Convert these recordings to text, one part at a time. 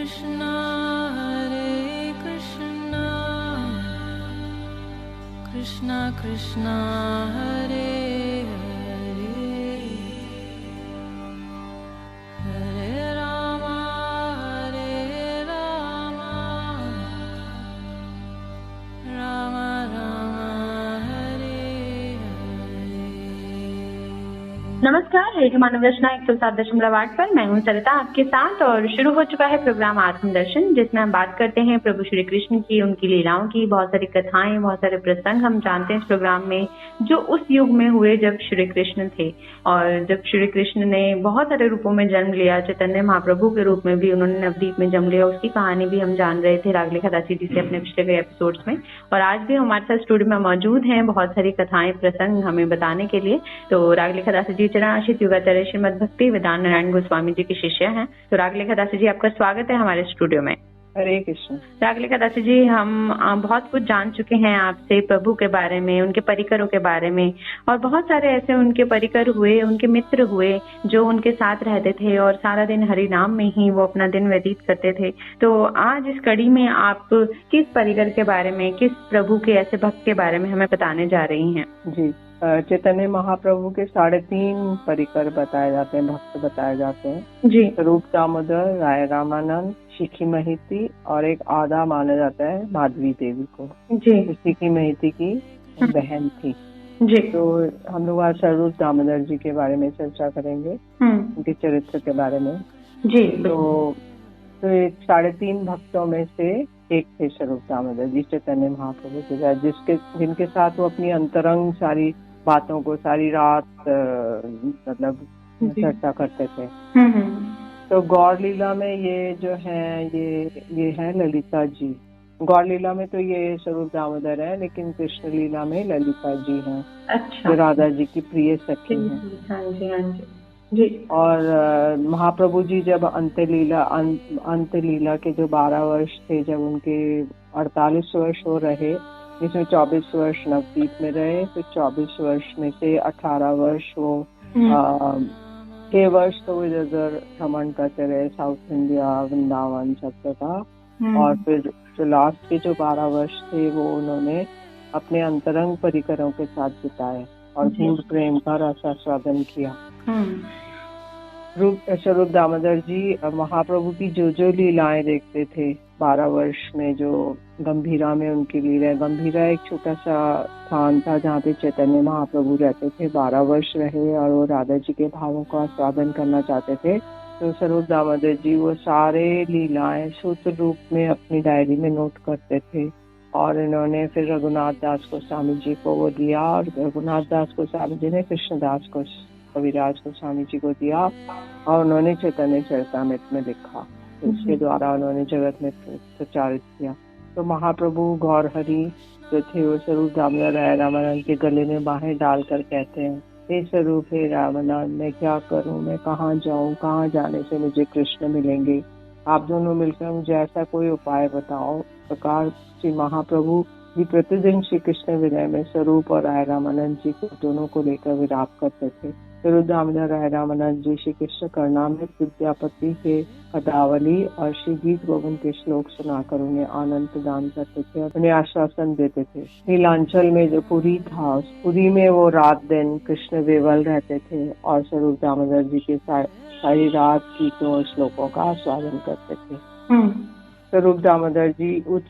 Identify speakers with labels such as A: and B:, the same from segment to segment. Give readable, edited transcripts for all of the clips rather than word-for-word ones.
A: Krishna Krishna Krishna Hare Hare Hare Rama Rama Rama Hare Hare।
B: नमस्कार, radio मानव रचना 107.8 पर मैं हूं सरिता आपके साथ और शुरू हो चुका है प्रोग्राम आत्मदर्शन, जिसमें हम बात करते हैं प्रभु श्री कृष्ण की, उनकी लीलाओं की। बहुत सारी कथाएं, बहुत सारे प्रसंग हम जानते हैं इस प्रोग्राम में, जो उस युग में हुए जब श्री कृष्ण थे और जब श्री कृष्ण ने बहुत सारे रूपों में जन्म लिया। चैतन्य महाप्रभु के रूप में भी उन्होंने नवदीप में जन्म लिया, उसकी कहानी भी हम जान रहे थे रागलेखा दासी जी से अपने पिछले कई एपिसोड्स में। और आज भी हमारे साथ स्टूडियो में मौजूद हैं बहुत सारी कथाएं, प्रसंग हमें बताने के लिए। तो रागलेखा दासी जी चरणाश्रित योगाचार्य श्रीमद भक्ति वेदांत नारायण गोस्वामी जी के शिष्य हैं। तो रागलेखा दासी जी, आपका स्वागत है हमारे स्टूडियो में।
C: हरे कृष्ण।
B: रागलेखा दासी जी, हम बहुत कुछ जान चुके हैं आपसे प्रभु के बारे में, उनके परिकरों के बारे में, और बहुत सारे ऐसे उनके परिकर हुए, उनके मित्र हुए जो उनके साथ रहते थे और सारा दिन हरि नाम में ही वो अपना दिन व्यतीत करते थे। तो आज इस कड़ी में आप किस परिकर के बारे में, किस प्रभु के ऐसे भक्त के बारे में हमें बताने जा रही हैं?
C: जी, चैतन्य महाप्रभु के 3.5 परिकर बताए जाते हैं, भक्त बताए जाते हैं
B: जी।
C: रूप दामोदर, राय रामानंद, शिखी महिती और एक आधा माना जाता है माधवी देवी को।
B: जी।
C: शिखी महिती की बहन थी।
B: जी।
C: तो हम लोग आज स्वरूप दामोदर जी के बारे में चर्चा करेंगे, उनके चरित्र के बारे में।
B: जी।
C: तो 3.5 भक्तों में से एक थे स्वरूप दामोदर जी, चैतन्य महाप्रभु के साथ, जिनके साथ वो अपनी अंतरंग सारी बातों को सारी रात मतलब चर्चा करते थे। तो गौर लीला में ये जो है ये है ललिता जी। गौर लीला में तो ये स्वरूप दामोदर है, लेकिन कृष्ण लीला में ललिता जी हैं।
B: अच्छा।
C: जो राधा जी की प्रिय सखी हैं।
B: हाँ जी, हाँ जी। जी।
C: और महाप्रभु जी जब अंत लीला के जो 12 वर्ष थे, जब उनके 48 वर्ष हो रहे, जिसमें 24 वर्ष नवदीप में रहे, तो 24 वर्ष में से 18 वर्ष वो 6 वर्ष तो इधर भ्रमण करते रहे, साउथ इंडिया, वृंदावन, सब जगह। और फिर जो लास्ट के जो 12 वर्ष थे वो उन्होंने अपने अंतरंग परिकरों के साथ बिताए और गूढ़ प्रेम का रसास्वादन किया। स्वरूप दामोदर जी महाप्रभु की जो लीलाएं देखते थे 12 वर्ष में, जो गंभीरा में उनकी लीला, गंभीरा एक छोटा सा स्थान था जहाँ पे चैतन्य महाप्रभु रहते थे, 12 वर्ष रहे और वो राधा जी के भावों का आस्वादन करना चाहते थे। तो स्वरूप दामोदर जी वो सारे लीलाएं सूत्र रूप में अपनी डायरी में नोट करते थे। और इन्होंने फिर रघुनाथ दास गोस्वामी जी को वो दिया, और रघुनाथ दास गोस्वामी जी ने कृष्णदास को, कविराज गोस्वामी जी को दिया, और उन्होंने चैतन्य चरितामृत में लिखा। तो उसके द्वारा उन्होंने जगत में प्रचारित किया। तो महाप्रभु गौर हरि जो थे वो स्वरूप दामोदर राय रामानंद के गले में बाहें डालकर कहते हैं, हे स्वरूप, हे रामानंद, मैं क्या करूं, मैं कहाँ जाऊं, कहाँ जाने से मुझे कृष्ण मिलेंगे, आप दोनों मिलकर मुझे ऐसा कोई उपाय बताओ। प्रकार श्री महाप्रभु जी प्रतिदिन श्री कृष्ण विनय में स्वरूप और राय रामानंद जी को दोनों को लेकर विलाप करते थे। स्वरूप दामोदर राय रामानंद जी श्री कृष्ण कर्णामृत, विद्यापति के पदावली और श्री गीत गोविंद के श्लोक सुनाकर उन्हें आनंद प्रदान करते थे और उन्हें आश्वासन देते थे। नीलांचल में जो पुरी था, उस पुरी में वो रात दिन कृष्ण विवल रहते थे और स्वरूप दामोदर जी के सारी रात गीतों और श्लोकों का आस्वादन करते थे। स्वरूप दामोदर जी उच्च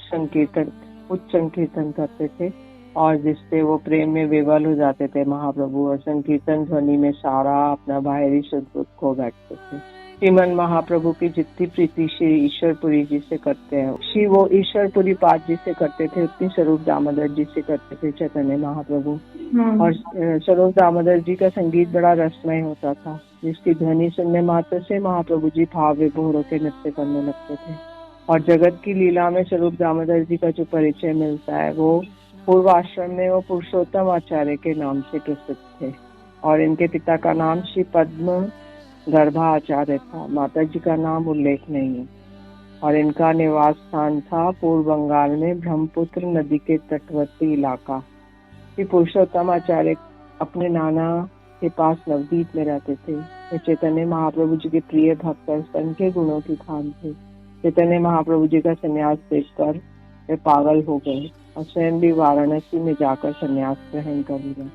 C: संकीर्तन करते थे और जिससे वो प्रेम में विवल हो जाते थे महाप्रभु, और संकीर्तन ध्वनि में सारा अपना बाहरी शुद्ध दुख खो बैठते थे। श्रीमन महाप्रभु की जितनी प्रीति श्री ईश्वरपुरी जी से करते हैं, वो ईश्वरपुरी पाठ जी से करते थे, उतनी स्वरूप दामोदर जी से करते थे चैतन्य महाप्रभु। और स्वरूप दामोदर जी का संगीत बड़ा रसमय होता था, जिसकी ध्वनि सुनने मात्र से महाप्रभु जी भाव विभोर होकर नृत्य करने लगते थे। और जगत की लीला में स्वरूप दामोदर जी का जो परिचय मिलता है, वो पूर्व आश्रम में वो पुरुषोत्तम आचार्य के नाम से प्रसिद्ध थे। और इनके पिता का नाम श्री पद्म गर्भा आचार्य था, माता जी का नाम उल्लेख नहीं है। और इनका निवास स्थान था पूर्व बंगाल में ब्रह्मपुत्र नदी के तटवर्ती इलाका। श्री पुरुषोत्तम आचार्य अपने नाना के पास नवदीप में रहते थे। वे चैतन्य महाप्रभु जी के प्रिय भक्त और संत के गुणों की खान थे। चैतन्य महाप्रभु जी का संन्यास देखकर वे पागल हो गए और स्वयं भी वाराणसी में जाकर संन्यास ग्रहण कर लिया।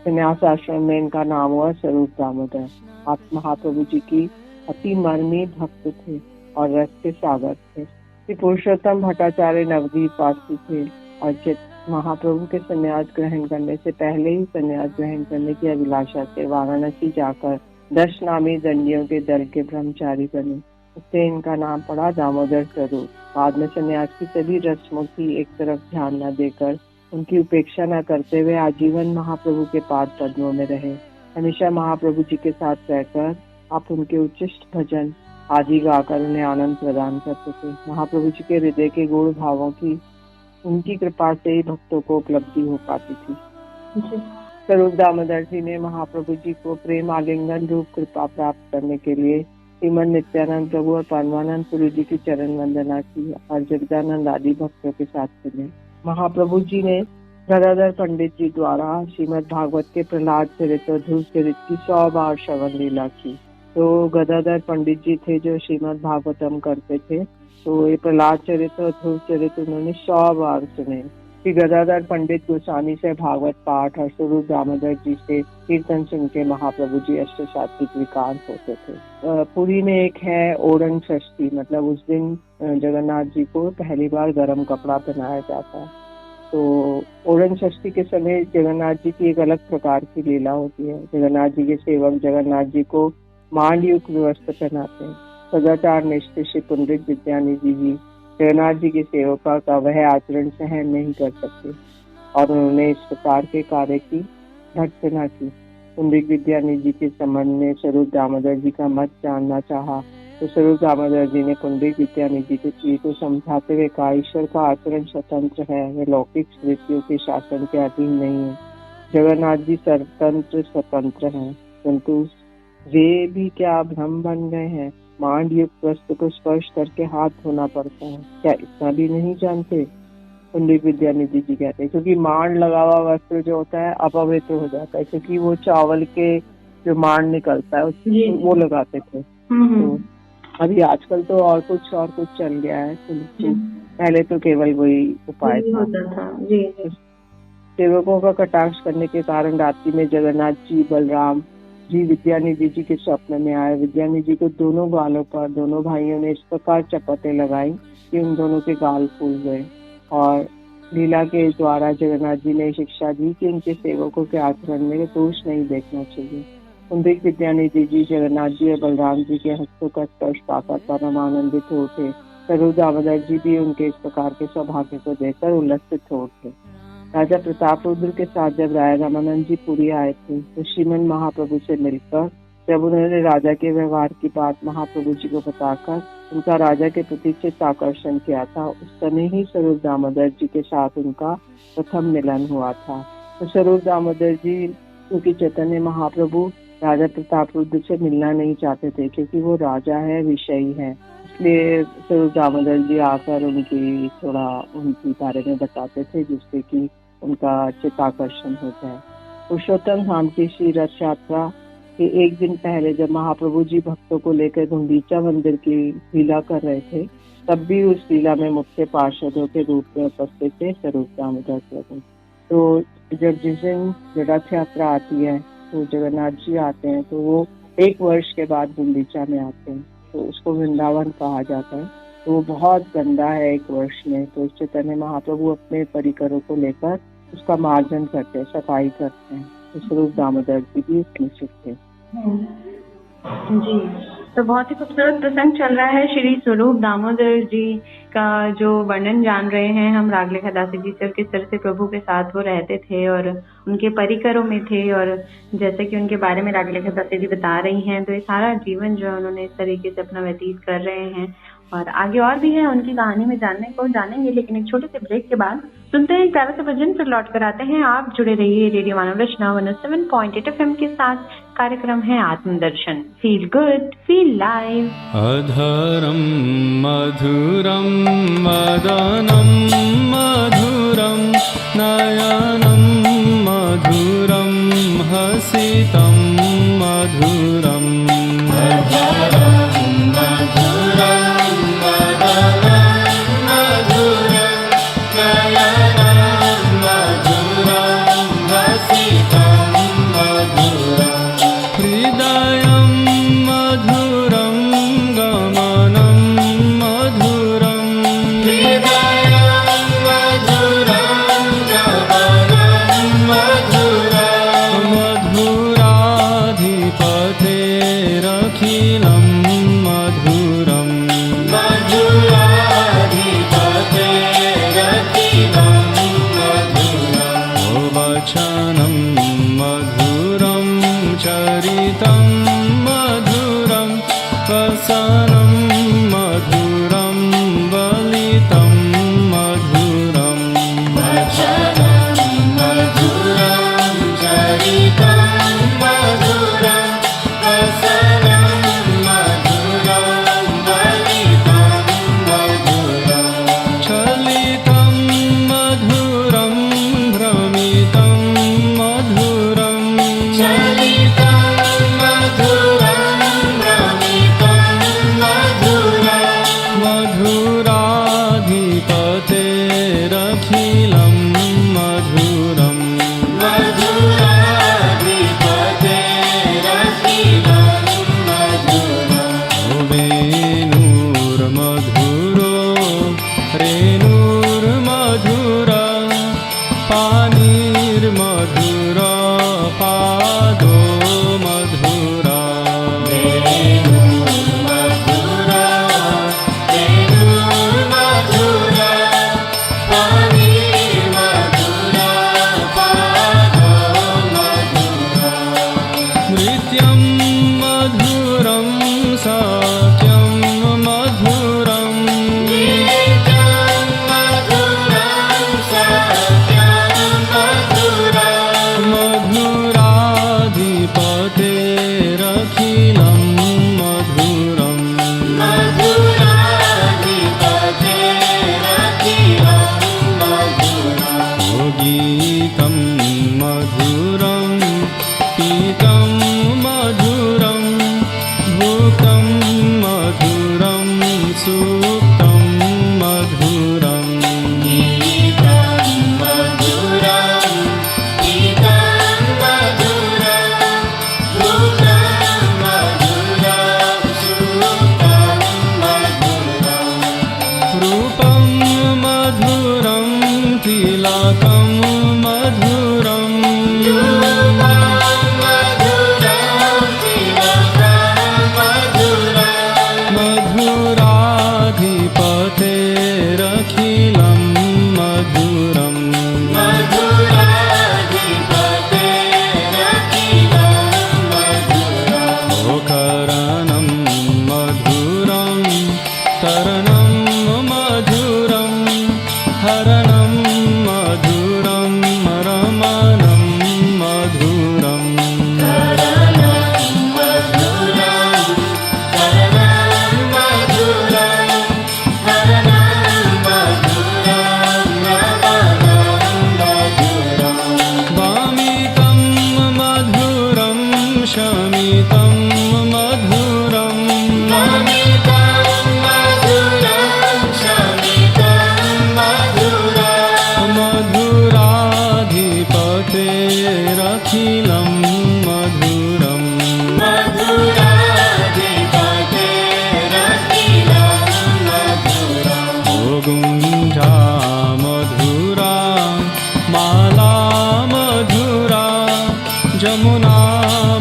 C: संन्यास आश्रम में इनका नाम हुआ स्वरूप दामोदर। आप महाप्रभु जी की अति मर्मी भक्त थे और रस के सागर थे। श्री पुरुषोत्तम भट्टाचार्य नवद्वीप वासी थे और महाप्रभु के संन्यास ग्रहण करने से पहले ही संन्यास ग्रहण करने की अभिलाषा से वाराणसी जाकर 10 नामी दंडियों के दल के ब्रह्मचारी बने। उससे इनका नाम पड़ा दामोदर स्वरूप। बाद में संन्यास की सभी रस्मों की एक तरफ ध्यान न देकर, उनकी उपेक्षा न करते हुए आजीवन महाप्रभु के पाद पद्मों में रहे। हमेशा महाप्रभु जी के साथ रहकर आप उनके उच्चिष्ट भजन आदि गाकर उन्हें आनंद प्रदान करते थे। महाप्रभु जी के हृदय के गुण भावों की उनकी कृपा से ही भक्तों को उपलब्धि हो पाती थी। स्वरूप दामोदर जी ने महाप्रभु जी को प्रेम आलिंगन रूप कृपा प्राप्त करने के लिए श्रीमद नित्यानंद प्रभु और परमानंद गुरु जी की चरण वंदना की और जगदानंद आदि भक्तों के साथ चले। महाप्रभु जी ने गदाधर पंडित जी द्वारा श्रीमद भागवत के प्रहलाद चरित और ध्रुव चरित की 100 बार श्रवण लीला की। तो गदाधर पंडित जी थे जो श्रीमद भागवतम करते थे, तो ये प्रहलाद चरित और ध्रुव चरित उन्होंने 100 बार सुने। श्री गदाधर पंडित गोस्वामी से भागवत पाठ और स्वरूप दामोदर जी से कीर्तन सुन के महाप्रभु जी अष्टसात्विक विकार होते थे। पुरी में एक है ओरण षष्ठी, मतलब उस दिन जगन्नाथ जी को पहली बार गर्म कपड़ा पहनाया जाता है। तो ओरण षष्ठी के समय जगन्नाथ जी की एक अलग प्रकार की लीला होती है। जगन्नाथ जी के सेवक जगन्नाथ जी को मांडयुक्त वस्त्र पहनाते हैं। सदाचार निष्ठ श्री पुंडरीक विद्यानिधि जी जगन्नाथ जी के सेवका का वह आचरण सहन नहीं कर सकते और उन्होंने इस प्रकार के कार्य की भर्त्सना की। पुंडरीक विद्यानिधि के संबंध में स्वरूप दामोदर जी का मत जानना चाहा तो स्वरूप दामोदर जी ने पुंडरीक विद्यानिधि जी को समझाते हुए कहा, ईश्वर का आचरण स्वतंत्र है, वे लौकिक स्मृतियों के शासन के अधीन नहीं है। जगन्नाथ जी स्वतंत्र स्वतंत्र हैं, किंतु वे भी क्या भ्रम बन गए हैं। मांड युक्त वस्त्र को स्पर्श करके हाथ धोना पड़ता है, क्या इतना भी नहीं जानते? पुंडरीक विद्यानिधि जी कहते हैं क्योंकि मांड लगा हुआ वस्त्र जो होता है अपवित्र हो जाता है, क्योंकि वो चावल के जो मांड निकलता है उससे वो लगाते थे। तो अभी आजकल तो और कुछ चल गया है, पहले तो केवल वही उपाय था। सेवकों का कटाक्ष करने के कारण रात्रि में जगन्नाथ जी बलराम जी विद्यानिधि जी के स्वप्न में आए। विद्यानिधि जी को दोनों गालों पर दोनों भाइयों ने इस प्रकार चपटे लगाई कि उन दोनों के गाल फूल गए और लीला के द्वारा जगन्नाथ जी ने शिक्षा दी कि उनके सेवकों के आचरण में दोष नहीं देखना चाहिए। पुंडरीक विद्यानिधि जी जगन्नाथ जी और बलराम जी के हस्तों का स्पर्श पाकर परम आनंदित हो उठे। स्वरूप दामोदर जी भी उनके इस प्रकार के सौभाग्य को देखकर उल्लसित हो उठे। राजा प्रतापरुद्र के साथ जब राय रामानंद जी पुरी आए थे तो श्रीमद महाप्रभु से मिलकर जब उन्होंने राजा के व्यवहार की बात महाप्रभु जी को बताकर उनका राजा के प्रति चित्त आकर्षण किया था, उस समय ही स्वरूप दामोदर जी के साथ उनका प्रथम मिलन हुआ था। तो स्वरूप दामोदर जी क्योंकि चैतन्य महाप्रभु राजा प्रतापरुद्र से मिलना नहीं चाहते थे क्योंकि वो राजा है, विषयी है, इसलिए स्वरूप दामोदर जी आकर उनकी बारे में बताते थे जिससे कि उनका चित्ताकर्षण हो जाए। पुरुषोत्तम धाम की श्री रथ यात्रा के एक दिन पहले जब महाप्रभु जी भक्तों को लेकर गुंडीचा मंदिर की लीला कर रहे थे, तब भी उस लीला में मुख्य पार्षदों के रूप में उपस्थित थे स्वरूप दामोदर प्रभु। तो जब जिस दिन रथ यात्रा आती है तो जगन्नाथ जी आते हैं, तो वो 1 वर्ष के बाद गुंडीचा में आते हैं, तो उसको वृंदावन कहा जाता है। तो वो बहुत गंदा है 1 वर्ष में। तो चैतन्य महाप्रभु अपने परिकरों को लेकर उसका मार्जन करते हैं, सफाई करते हैं। तो स्वरूप दामोदर जी भी उसमें से थे।
B: जी, तो बहुत ही खूबसूरत प्रसंग चल रहा है। श्री स्वरूप दामोदर जी का जो वर्णन जान रहे हैं हम राग लेखा दासी जी से, किस तरह से प्रभु के साथ वो रहते थे और उनके परिकरों में थे, और जैसे कि उनके बारे में राग लेखा दासी जी बता रही हैं, तो ये सारा जीवन जो उन्होंने इस तरीके से अपना व्यतीत कर रहे हैं। और आगे और भी है उनकी कहानी में जानेंगे, लेकिन एक छोटे से ब्रेक के बाद सुनते हैं एक प्यारा सा भजन, फिर लौट कर आते हैं। आप जुड़े रहिए रेडियो मानव रचना 107.8 FM के साथ। कार्यक्रम है Atmadarshan. Feel good, feel live.
D: अधरम मधुरम मदनम मधुरम नयनम मधुरम हसितम मधुरम। अधरम मधुरम मदनम रखिलं मधुरं
E: मधुराधिपतेरखिलं मधुरम्
D: वचनं मधुरं चरितं मधुरं वसनं मधुरं वलितं मधुरं
E: वचनं मधुरं चरितं मधुरं वसनं मधुरं वलितं मधुरम्
D: चलितं मधुरं भ्रमितं मधुरं
E: चलितं मधुरं भ्रमितं मधुरम्
D: मधुराधिपतेरखिलं मधुरं
E: मधुराधिपतेरखिलं मधुरम्
D: वेणुर्मधुरो रेणुर्मधुरा पानिर्मधुरा पादो मधुरा
E: वेणुर्मधुरा वेणुर्मधुरा पानिर्मधुरा पादो मधुरा
D: नृत्यं मधुरं सत्यं मधुरं
E: नित्यं मधुरं सत्यं मधुरम्
D: मधुराधिपतेरखिलं मधुरं
E: मधुराधिपतेरखिलं मधुरम्
D: गीतं मधुरं पीतं मधुरं भुक्तं मधुरं सुप्तं मधुरं
E: गीतं मधुरं गीतं मधुरं भुक्तं मधुरं सुप्तं मधुरम्
D: रूपं मधुरं तिलकं मधुरं
E: रूपं मधुरं तिलकं मधुरम्
D: मधुराधिपतेरखिलं मधुरं
E: मधुराधिपतेरखिलं मधुरम्
D: ओकरणं मधुरं तरणं मधुरं हरणं मधुरं रमणं मधुरं
E: करणं मधुरं करणं मधुरं हरणं मधुरं रमणं मधुरम्
D: वामितं मधुरं शमितं मधुरं
E: ममितं मधुरं शमितं मधुरम्
D: मधुराधिपतेरखिलं मधुरं
E: मधुराधिपतेरखिलं मधुरम्
D: गुञ्जा मधुरा माला मधुरा जमुना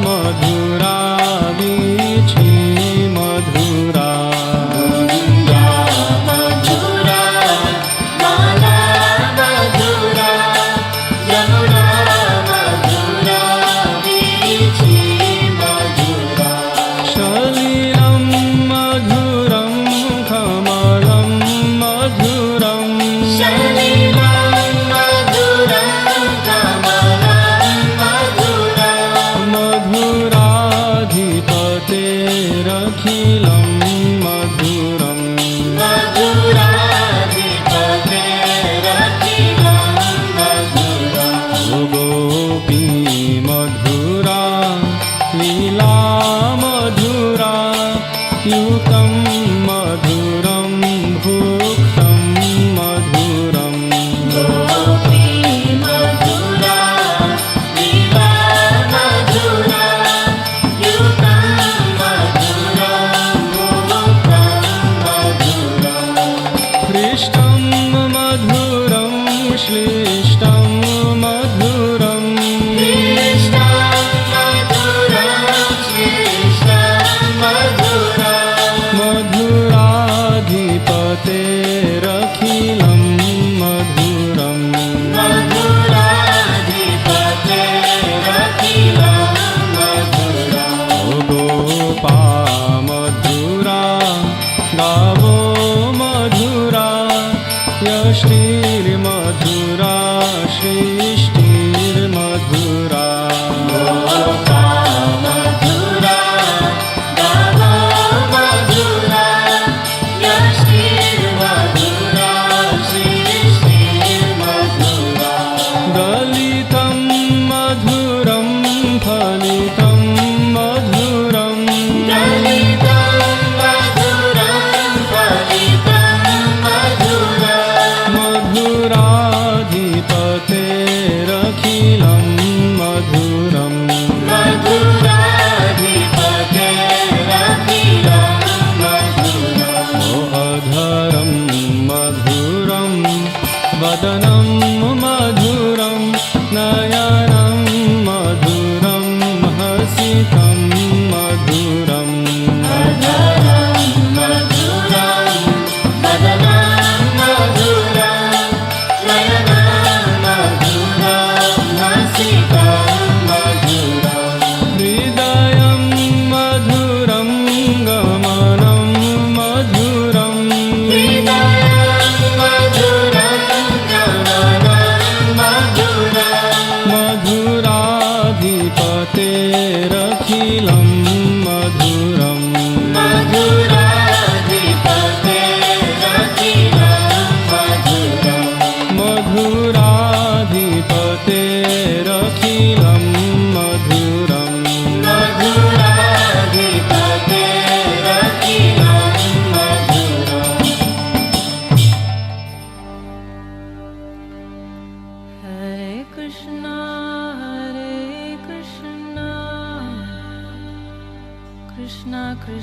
D: मधुरा वीची मधुरा
E: गुञ्जा मधुरा माला मधुरा यमुना मधुरा वीची मधुरा
D: शलीलं मधुरं कमलं मधुरं
E: शलीलं मधुरं कमलं मधुरम्
D: मधुराधिपतेरखिलं मधुरं
E: मधुराधिपतेरखिलं मधुरम्
D: गोपी मधुरा लीला मधुरा युतं मधुरं भुक्तं मधुरं
E: गोपी मधुरा लीला मधुरा युतं मधुरं भुक्तं मधुरम्
D: हृष्टं मधुरं श्लिष्टं मधुरं
E: श्लिष्टं मधुरं श्लिष्टं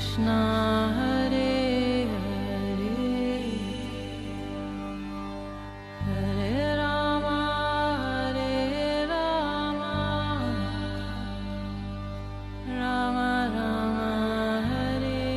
A: Krishna Hare Hare Hare Rama Rama Rama Hare Hare।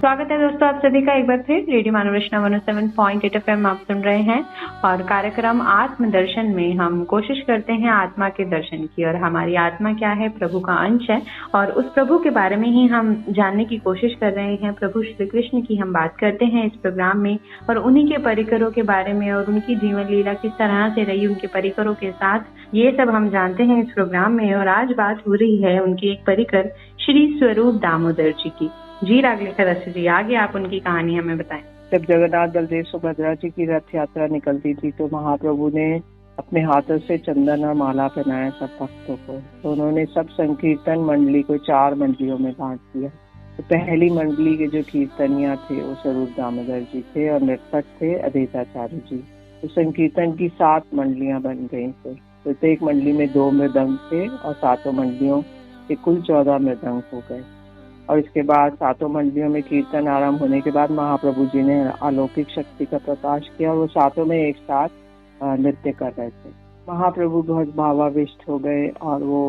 B: स्वागत है दोस्तों आप सभी का एक बार फिर रेडियो मानवरचना 107.8 FM आप सुन रहे हैं और कार्यक्रम आत्मदर्शन में हम कोशिश करते हैं आत्मा के दर्शन की। और हमारी आत्मा क्या है? प्रभु का अंश है और उस प्रभु के बारे में ही हम जानने की कोशिश कर रहे हैं। प्रभु श्री कृष्ण की हम बात करते हैं इस प्रोग्राम में और उन्हीं के परिकरों के बारे में और उनकी जीवन लीला किस तरह से रही उनके परिकरों के साथ, ये सब हम जानते हैं इस प्रोग्राम में। और आज बात हो रही है उनकी एक परिकर श्री स्वरूप दामोदर जी की। जी रागले सदस्य जी, आगे आप उनकी कहानी हमें बताएं।
C: जब जगन्नाथ बलदेव सुभद्रा जी की रथ यात्रा निकलती थी तो महाप्रभु ने अपने हाथों से चंदन और माला पहनाया सब भक्तों को। तो उन्होंने सब संकीर्तन मंडली को 4 मंडलियों में बांट दिया। तो पहली मंडली के जो कीर्तनिया थे वो स्वरूप दामोदर जी थे और नृतक थे अद्वैताचार्य जी। तो संकीर्तन की 7 मंडलियां बन गई थी। प्रत्येक मंडली में 2 मृदंग थे और 7 मंडलियों के कुल 14 मृदंग हो गए। और इसके बाद 7 मंडलियों में कीर्तन आरंभ होने के बाद महाप्रभु जी ने अलौकिक शक्ति का प्रकाश किया और वो 7 में एक साथ नृत्य कर रहे थे। महाप्रभु बहुत भावाविष्ट हो गए और वो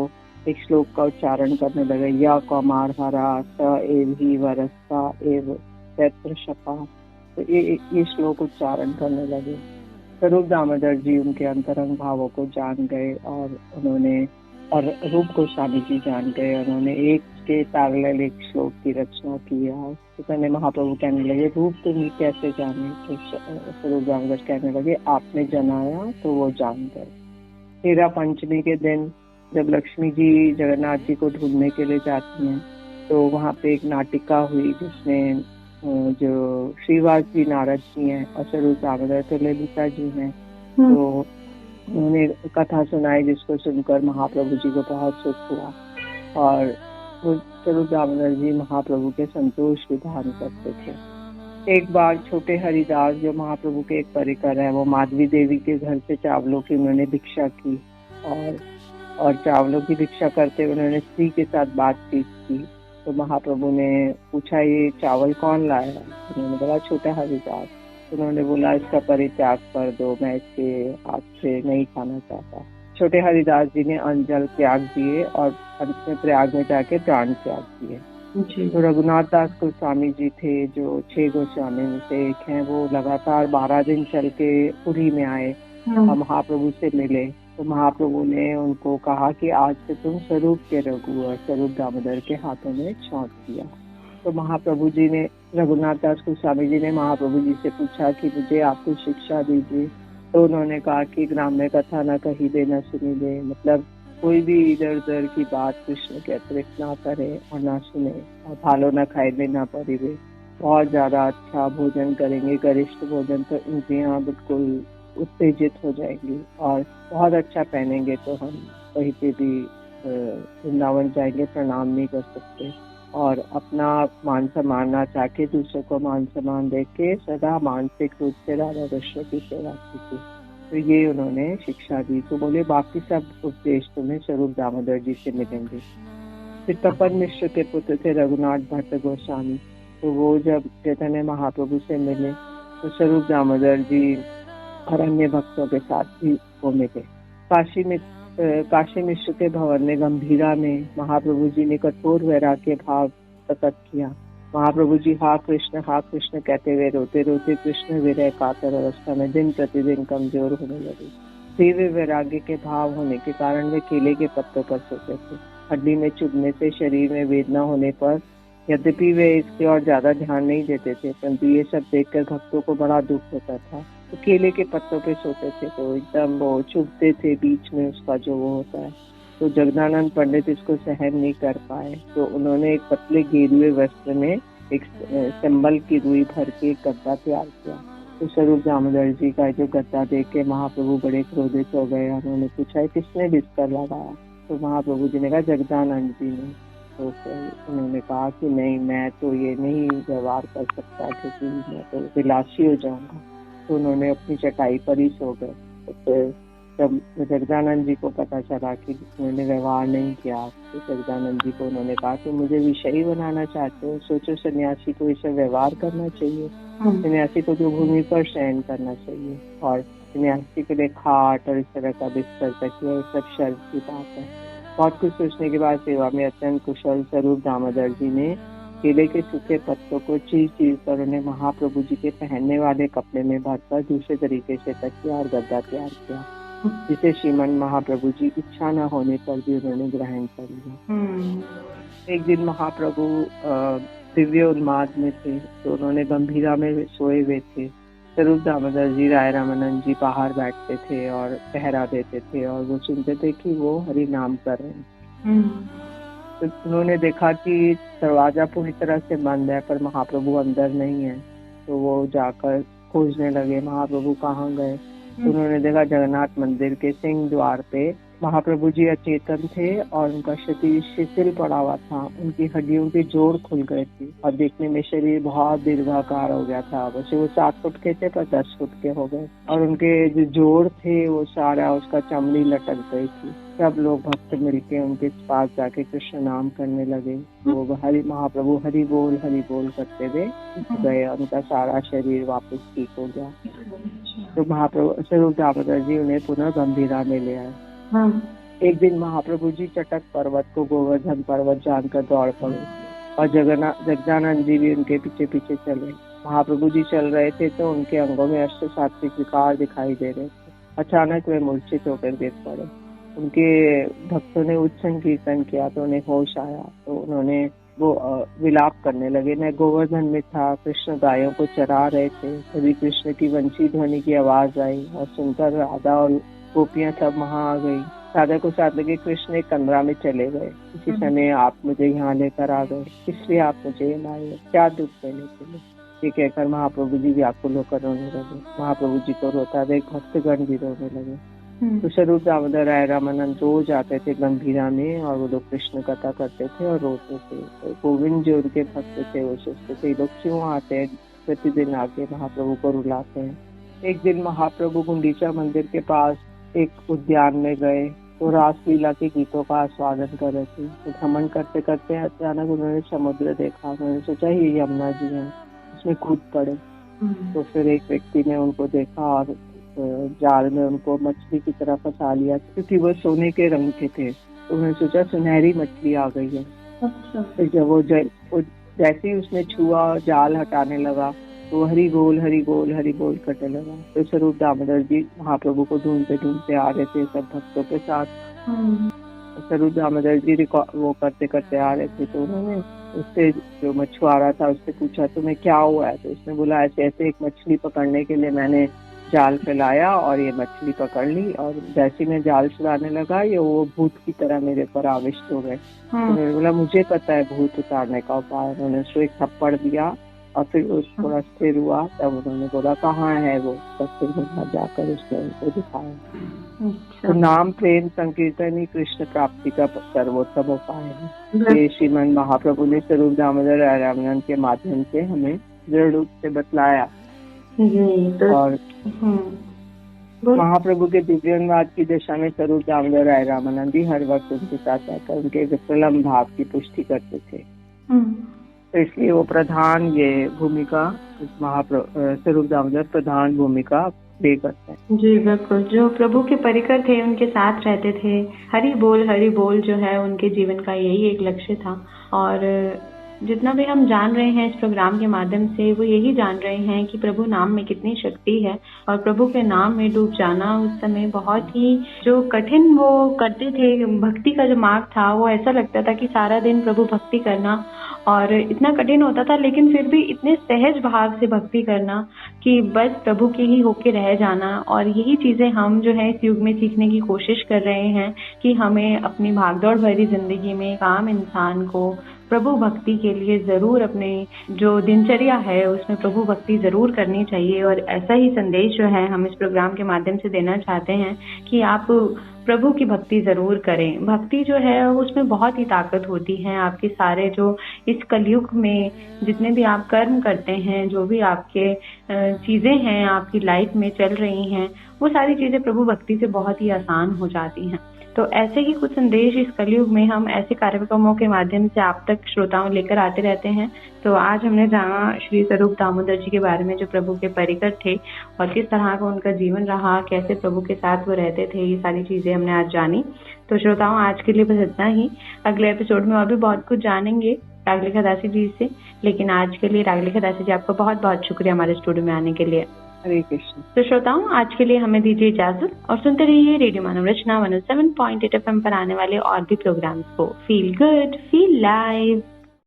C: एक श्लोक का उच्चारण करने लगे, या कौमार हरा स एव ही वरस्ता एव चैत्र शपा। तो ये श्लोक उच्चारण करने लगे। स्वरूप दामोदर जी उनके अंतरंग भावों को जान गए और उन्होंने और रूप गोस्वामी जी जान गए। उन्होंने एक के पैरेलल एक श्लोक की रचना की। तो पहले महाप्रभु कहने लगे, रूप तुम कैसे जाने? तो स्वरूप दामोदर कहने लगे, आपने जनाया तो वो जान गए। 13 पंचमी के दिन जब लक्ष्मी जी जगन्नाथ जी को ढूंढने के लिए जाती हैं तो वहाँ पे एक नाटिका हुई जिसमें जो श्रीवास जी नारद जी हैं और स्वरूप दामोदर तो ललिता जी हैं। तो उन्होंने कथा सुनाई जिसको सुनकर महाप्रभु जी को बहुत सुख हुआ और स्वरूप दामोदर जी महाप्रभु के संतोष विधान करते थे। एक बार छोटे हरिदास जो महाप्रभु के एक परिकर है, वो माधवी देवी के घर से चावलों की उन्होंने भिक्षा की और चावलों की भिक्षा करते उन्होंने स्त्री के साथ बातचीत की। तो महाप्रभु ने पूछा, ये चावल कौन लाया? उन्होंने बोला, छोटा हरिदास। उन्होंने बोला, इसका परित्याग कर दो, मैं इसके हाथ से नहीं खाना चाहता। छोटे हरिदास जी ने अन्न त्याग दिए और अंत में प्रयाग में जाके प्राण त्याग दिए। तो रघुनाथ दास गोस्वामी जी थे जो 6 गोस्वामी में से एक हैं। वो लगातार 12 दिन चल के पुरी में आए और महाप्रभु से मिले। तो महाप्रभु ने उनको कहा कि आज से तुम स्वरूप के रघु और स्वरूप दामोदर के हाथों में सौंप दिया। तो महाप्रभु जी ने रघुनाथ दास गोस्वामी जी ने महाप्रभु जी से पूछा कि मुझे आपको शिक्षा दीजिए। तो उन्होंने कहा कि ग्राम्य कथा न कही दे न सुनी दे, मतलब कोई भी इधर उधर की बात कृष्ण के अतिरिक्त ना करे और ना सुने और भालो न खाए दे ना परिवे। बहुत ज्यादा अच्छा भोजन करेंगे, गरिष्ठ भोजन, तो इंद्रियां बिल्कुल उत्तेजित हो जाएंगी। और बहुत अच्छा पहनेंगे तो हम कहीं पे भी वृंदावन जाएंगे प्रणाम नहीं कर सकते। और अपना मान सम्मान ना चाह के दूसरों को मान सम्मान दे के सदा मानसिक रूप से राधा कृष्ण की सेवा की। तो ये उन्होंने शिक्षा दी। तो बोले, बाकी सब उपदेश तुम्हें स्वरूप दामोदर जी से मिलेंगे। फिर तपन मिश्र के पुत्र थे रघुनाथ भट्ट गोस्वामी। तो वो जब चैतन्य महाप्रभु से मिले तो स्वरूप दामोदर जी और अन्य भक्तों के साथ भी वो मिले। काशी मिश्र के भवन में गंभीरा में महाप्रभु जी ने कठोर वैराग्य भाव प्रकट किया। महाप्रभु जी हा कृष्ण कहते हुए रोते रोते कृष्ण विरह कातर अवस्था में दिन प्रतिदिन कमजोर होने लगे। तीव्र वैराग्य के भाव होने के कारण वे केले के पत्तों पर सोते थे। हड्डी में चुभने से शरीर में वेदना होने पर यद्यपि वे इसकी ओर ज्यादा ध्यान नहीं देते थे, परंतु ये सब देखकर भक्तों को बड़ा दुख होता था। तो केले के पत्तों पे सोते थे तो एकदम वो चुभते थे बीच में उसका जो वो होता है। तो जगदानंद पंडित इसको सहन नहीं कर पाए तो उन्होंने एक पतले गेरुए वस्त्र में एक संबल की रुई भर के एक गद्दा तैयार किया। तो स्वरूप दामोदर जी का जो गद्दा देख के महाप्रभु बड़े क्रोधित हो गए। उन्होंने पूछा, किसने बिस्तर लगाया? तो महाप्रभु जी ने कहा, जगदानंद जी ने। तो उन्होंने कहा कि नहीं, मैं तो ये नहीं व्यवहार कर सकता क्योंकि मैं तो विलासी हो जाऊंगा। तो उन्होंने अपनी चटाई पर ही सो गए। तो फिर जब जगदानंद जी को पता चला कि उन्होंने व्यवहार नहीं किया, तो जगदानंद जी को उन्होंने कहा कि मुझे विषयी बनाना चाहते हो, सोचो सन्यासी को इसे व्यवहार करना चाहिए, सन्यासी को जो भूमि पर शयन करना चाहिए और सन्यासी के लिए खाट और इस तरह का बिस्तर तकिया, ये सब शर्त की बात है। बहुत कुछ सोचने के बाद सेवा में अत्यंत कुशल स्वरूप दामोदर जी ने केले के सूखे पत्तों को चीर कर उन्हें महाप्रभु जी के पहनने वाले कपड़े में भरकर दूसरे तरीके से तकिया और गद्दा तैयार किया, जिसे श्रीमन महाप्रभु जी इच्छा न होने पर भी उन्होंने ग्रहण कर लिया। एक दिन महाप्रभु दिव्य उन्माद में थे, तो उन्होंने गंभीरा में सोए हुए थे। स्वरूप दामोदर जी राय रामानंद जी बाहर बैठते थे और पहरा देते थे और वो सुनते थे कि वो हरि नाम कर रहे हैं। तो उन्होंने देखा कि दरवाजा पूरी तरह से बंद है पर महाप्रभु अंदर नहीं है, तो वो जाकर खोजने लगे महाप्रभु कहाँ गए। तो उन्होंने देखा जगन्नाथ मंदिर के सिंह द्वार पे महाप्रभु जी अचेतन थे और उनका शरीर शिथिल पड़ा हुआ था, उनकी हड्डियों के जोड़ खुल गए थे और देखने में शरीर बहुत दीर्घाकार हो गया था। वैसे वो 7 फुट के थे पर 10 फुट के हो गए और उनके जो जोड़ थे वो सारा उसका चमड़ी लटक गई थी। सब लोग भक्त मिलके उनके पास जाके कृष्ण नाम करने लगे। वो हरि महाप्रभु हरि बोल करते हुए गए, उनका सारा शरीर वापस ठीक हो गया। तो महाप्रभु स्वरूप दामोदर जी उन्हें पुनः गंभीरा में ले आए। एक दिन महाप्रभु जी चटक पर्वत को गोवर्धन पर्वत जानकर दौड़ पड़े और जगदानंद जी भी उनके पीछे पीछे चले। महाप्रभु जी चल रहे थे तो उनके अंगों में अष्ट सात्विक विकार दिखाई दे रहे थे। अचानक वे मूर्छित होकर गिर पड़े। उनके भक्तों ने उच्च संकीर्तन किया तो उन्हें होश आया, तो उन्होंने वो विलाप करने लगे। मैं गोवर्धन में था, कृष्ण गायों को चरा रहे थे, तभी कृष्ण की वंशी ध्वनि की आवाज आई और सुनकर राधा और गोपियां सब वहाँ आ गई। राधा को साथ लगे कृष्ण एक कमरा में चले गए। इसी समय आप मुझे यहाँ लेकर आ गए, इसलिए आप मुझे लाए, क्या दुख देने के लिए। ये कहकर महाप्रभु जी व्याकुल होकर रोने लगे। महाप्रभु जी को रोता देख भक्तगण भी रोने लगे। तो स्वरूप दामोदर राय रामानंद रोज आते थे गंभीरा में और वो लोग कृष्ण कथा करते थे और रोते थे। तो गोविंद जो उनके भक्त थे वो सोचते थे लोग क्यों आते हैं प्रतिदिन आके महाप्रभु को रुलाते हैं। एक दिन महाप्रभु गुंडीचा मंदिर के पास एक उद्यान में गए तो रासलीला के गीतों का आस्वादन कर रहे थे। तो भ्रमण करते करते अचानक उन्होंने समुद्र देखा। उन्होंने सोचा ये यमुना जी हैं, उसमें कूद पड़े। तो फिर एक व्यक्ति ने उनको देखा और जाल में उनको मछली की तरह फंसा लिया, क्योंकि वो सोने के रंग के थे। तो उन्होंने सोचा सुनहरी मछली आ गई है। तो जब वो जैसे ही उसने छुआ जाल हटाने लगा तो हरि बोल करने लगा। तो स्वरूप दामोदर जी महाप्रभु को ढूंढते आ रहे थे सब भक्तों के साथ। स्वरूप दामोदर जी वो करते करते आ रहे थे। तो उन्होंने उससे जो मछुआरा था उससे पूछा तुम्हें क्या हुआ है। तो उसने बोला ऐसे एक मछली पकड़ने के लिए मैंने जाल फैलाया और ये मछली पकड़ ली और जैसे मैं जाल चलाने लगा ये वो भूत की तरह मेरे पर आविष्ट हो गए। उन्होंने बोला मुझे पता है भूत उतारने का उपाय। उन्होंने उसको एक थप्पड़ दिया और फिर थोड़ा स्थिर हुआ। तब उन्होंने बोला कहाँ है वो। तब फिर वहाँ जाकर उसने उनको दिखाया। तो नाम प्रेम संकीर्तन ही कृष्ण प्राप्ति का सर्वोत्तम उपाय है। ये श्रीमन महाप्रभु ने स्वरूप दामोदर राय रामानंद के माध्यम से हमें दृढ़ रूप से बतलाया। और महाप्रभु के दिव्योन्माद की दिशा में स्वरूप दामोदर राय रामानंद भी हर वक्त उनके साथ रहकर उनके विप्रलम्ब भाव की पुष्टि करते थे। तो इसलिए वो प्रधान ये भूमिका स्वरूप दामोदर प्रधान भूमिका प्ले करते हैं।
B: जी बिल्कुल, जो प्रभु के परिकर थे उनके साथ रहते थे। हरि बोल जो है उनके जीवन का यही एक लक्ष्य था। और जितना भी हम जान रहे हैं इस प्रोग्राम के माध्यम से वो यही जान रहे हैं कि प्रभु नाम में कितनी शक्ति है। और प्रभु के नाम में डूब जाना उस समय बहुत ही जो कठिन वो करते थे, भक्ति का जो मार्ग था वो ऐसा लगता था कि सारा दिन प्रभु भक्ति करना और इतना कठिन होता था, लेकिन फिर भी इतने सहज भाव से भक्ति करना कि बस प्रभु के ही होके रह जाना। और यही चीजें हम जो है इस युग में सीखने की कोशिश कर रहे हैं कि हमें अपनी भागदौड़ भरी जिंदगी में एक आम इंसान को प्रभु भक्ति के लिए जरूर अपने जो दिनचर्या है उसमें प्रभु भक्ति जरूर करनी चाहिए। और ऐसा ही संदेश जो है हम इस प्रोग्राम के माध्यम से देना चाहते हैं कि आप प्रभु की भक्ति जरूर करें। भक्ति जो है उसमें बहुत ही ताकत होती है। आपके सारे जो इस कलयुग में जितने भी आप कर्म करते हैं, जो भी आपके चीजें हैं आपकी लाइफ में चल रही हैं, वो सारी चीजें प्रभु भक्ति से बहुत ही आसान हो जाती हैं। तो ऐसे ही कुछ संदेश इस कलयुग में हम ऐसे कार्यक्रमों के माध्यम से आप तक श्रोताओं लेकर आते रहते हैं। तो आज हमने जाना श्री स्वरूप दामोदर जी के बारे में, जो प्रभु के परिकर थे और किस तरह का उनका जीवन रहा, कैसे प्रभु के साथ वो रहते थे, ये सारी चीजें हमने आज जानी। तो श्रोताओं आज के लिए बस इतना ही। अगले एपिसोड में और भी बहुत कुछ जानेंगे रागली खदासी जी से, लेकिन आज के लिए रागली खदासी जी आपका बहुत बहुत शुक्रिया हमारे स्टूडियो में आने के लिए।
C: हरे कृष्ण।
B: तो श्रोताओं आज के लिए हमें दीजिए इजाजत और सुनते रहिए रेडियो मानव रचना 107.8 FM पर आने वाले और भी प्रोग्राम्स को। Feel good, feel live.